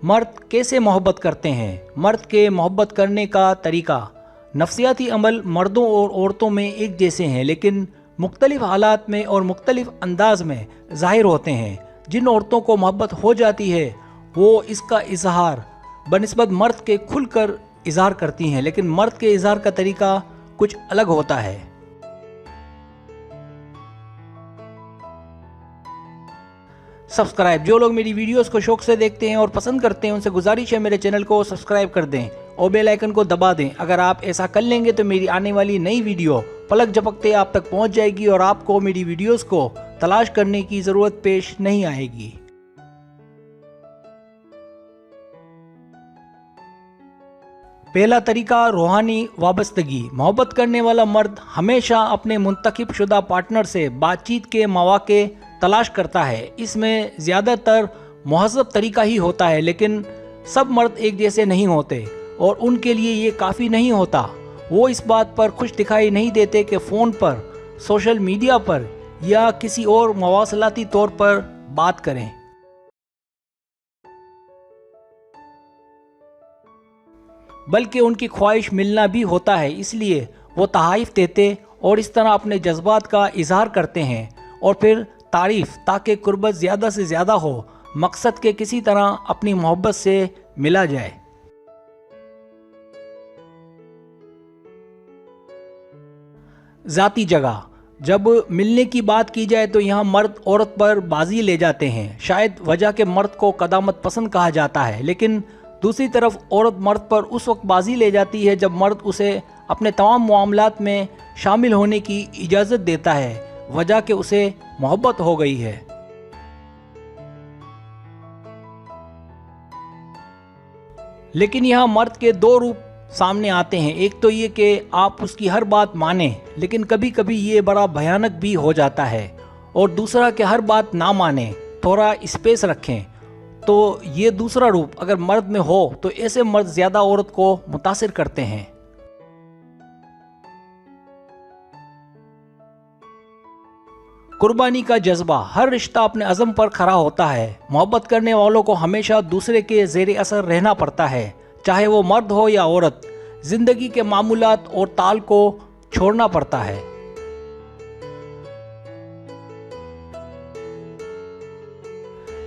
मर्द कैसे मोहब्बत करते हैं? मर्द के मोहब्बत करने का तरीका। नफ्सियाती अमल मर्दों और औरतों में एक जैसे हैं, लेकिन मुख्तलिफ हालात में और मुख्तलिफ अंदाज में ज़ाहिर होते हैं। जिन औरतों को मोहब्बत हो जाती है वो इसका इजहार बनिस्बत मर्द के खुलकर इजहार करती हैं, लेकिन मर्द के इजहार का तरीका कुछ अलग होता है। सब्सक्राइब, जो लोग मेरी वीडियोस को शौक से देखते हैं और पसंद करते हैं उनसे गुजारिश है मेरे चैनल को सब्सक्राइब कर दें और बेल आइकन को दबा दें। अगर आप ऐसा कर लेंगे तो मेरी आने वाली नई वीडियो पलक झपकते आप तक पहुंच जाएगी और आपको मेरी वीडियोस को तलाश करने की ज़रूरत पेश नहीं आएगी। पहला तरीका, रूहानी वाबस्तगी। मोहब्बत करने वाला मर्द हमेशा अपने मुंतखब शुदा पार्टनर से बातचीत के मौके तलाश करता है। इसमें ज़्यादातर मुहज़्ज़ब तरीका ही होता है, लेकिन सब मर्द एक जैसे नहीं होते और उनके लिए ये काफ़ी नहीं होता। वो इस बात पर खुश दिखाई नहीं देते कि फ़ोन पर, सोशल मीडिया पर या किसी और मवासलाती तौर पर बात करें। बल्कि उनकी ख्वाहिश मिलना भी होता है, इसलिए वो तहाइफ देते और इस तरह अपने जज्बात का इजहार करते हैं और फिर तारीफ़, ताकि कुर्बत ज़्यादा से ज़्यादा हो, मकसद के किसी तरह अपनी मोहब्बत से मिला जाए। ज़ाती जगह। जब मिलने की बात की जाए तो यहाँ मर्द औरत पर बाजी ले जाते हैं। शायद वजह के मर्द को कदामत पसंद कहा जाता है, लेकिन दूसरी तरफ औरत मर्द पर उस वक्त बाजी ले जाती है जब मर्द उसे अपने तमाम मामलात में शामिल होने की इजाज़त देता है, वजह के उसे मोहब्बत हो गई है। लेकिन यहाँ मर्द के दो रूप सामने आते हैं। एक तो ये कि आप उसकी हर बात मानें, लेकिन कभी कभी ये बड़ा भयानक भी हो जाता है, और दूसरा कि हर बात ना मानें, थोड़ा स्पेस रखें। तो ये दूसरा रूप अगर मर्द में हो तो ऐसे मर्द ज़्यादा औरत को मुतासिर करते हैं। कुर्बानी का जज्बा। हर रिश्ता अपने अज़म पर खड़ा होता है। मोहब्बत करने वालों को हमेशा दूसरे के ज़ेरे असर रहना पड़ता है, चाहे वो मर्द हो या औरत। ज़िंदगी के मामूलात और ताल को छोड़ना पड़ता है।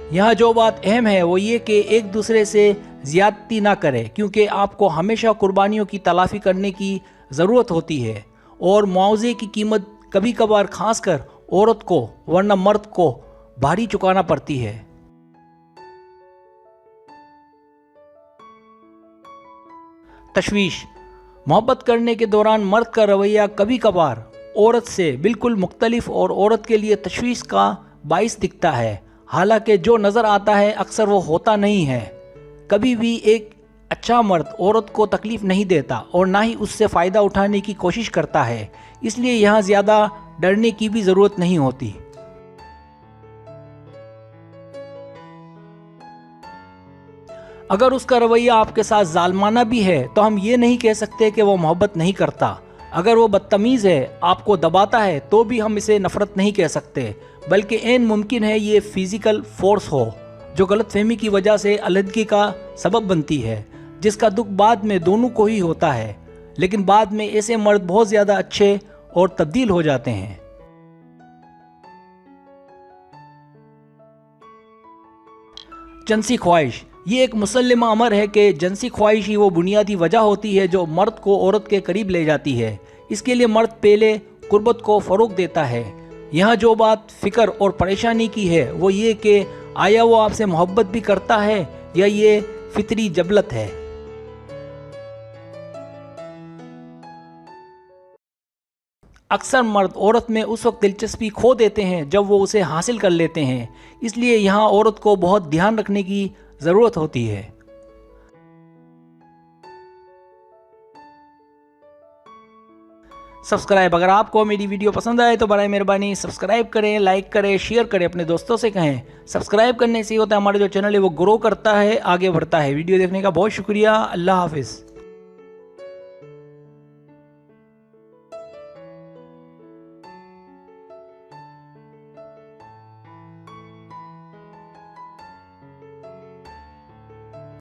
यहाँ जो बात अहम है वो ये कि एक दूसरे से ज़्यादती ना करें, क्योंकि आपको हमेशा कुर्बानियों की तलाफ़ी करने की ज़रूरत होती है और मुआवजे की कीमत कभी कभार खासकर औरत को वरना मर्द को भारी चुकाना पड़ती है। तशवीश। मोहब्बत करने के दौरान मर्द का रवैया कभी कभार औरत से बिल्कुल मुख्तलिफ और औरत के लिए तशवीश का बाइस दिखता है। हालांकि जो नज़र आता है अक्सर वो होता नहीं है। कभी भी एक अच्छा मर्द औरत को तकलीफ नहीं देता और ना ही उससे फ़ायदा उठाने की कोशिश करता है, इसलिए यहाँ ज़्यादा डरने की भी ज़रूरत नहीं होती। अगर उसका रवैया आपके साथ जालमाना भी है तो हम ये नहीं कह सकते कि वो मोहब्बत नहीं करता। अगर वो बदतमीज़ है, आपको दबाता है, तो भी हम इसे नफ़रत नहीं कह सकते, बल्कि ऐन मुमकिन है ये फ़िज़िकल फोर्स हो जो गलतफहमी की वजह से अलहदगी का सबब बनती है, जिसका दुख बाद में दोनों को ही होता है। लेकिन बाद में ऐसे मर्द बहुत ज़्यादा अच्छे और तब्दील हो जाते हैं। जंसी ख्वाहिश। ये एक मुसल्लमा अमर है कि जंसी ख्वाहिश ही वो बुनियादी वजह होती है जो मर्द को औरत के करीब ले जाती है। इसके लिए मर्द पहले कुर्बत को फ़रोग देता है। यहाँ जो बात फ़िक्र और परेशानी की है वो ये कि आया वो आपसे मोहब्बत भी करता है या ये फितरी जबलत है। अक्सर मर्द औरत में उस वक्त दिलचस्पी खो देते हैं जब वो उसे हासिल कर लेते हैं, इसलिए यहाँ औरत को बहुत ध्यान रखने की ज़रूरत होती है। सब्सक्राइब। अगर आपको मेरी वीडियो पसंद आए तो बराए मेहरबानी सब्सक्राइब करें, लाइक करें, शेयर करें, अपने दोस्तों से कहें। सब्सक्राइब करने से होता है हमारा जो चैनल है वो ग्रो करता है, आगे बढ़ता है। वीडियो देखने का बहुत शुक्रिया। अल्लाह हाफिज़।